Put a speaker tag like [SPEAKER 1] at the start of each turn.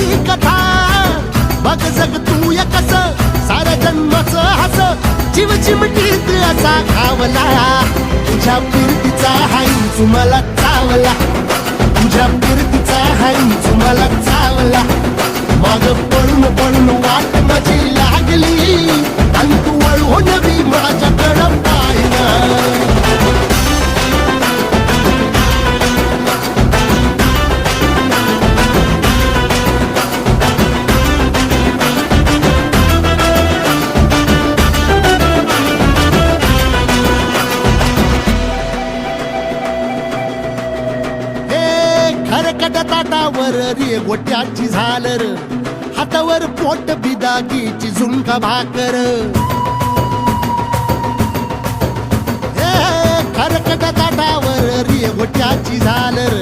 [SPEAKER 1] ही कथा बघ जग तू या कस साऱ्या जन्माचं हस जीव चिमटीत असा घावला तुझ्या फिरतीचा हाईच मला चावला तुझ्या फिरतीचा हाईच मला चावला माग पळून पळून वाट माझी लागली आणि तू वळून बी माझ्याकडं पाहिना खरकट ताटावर रे गोट्याची झालर हातावर पोट बिदागीची झुणका भाकर खरकट ताटावर रे गोट्याची झालर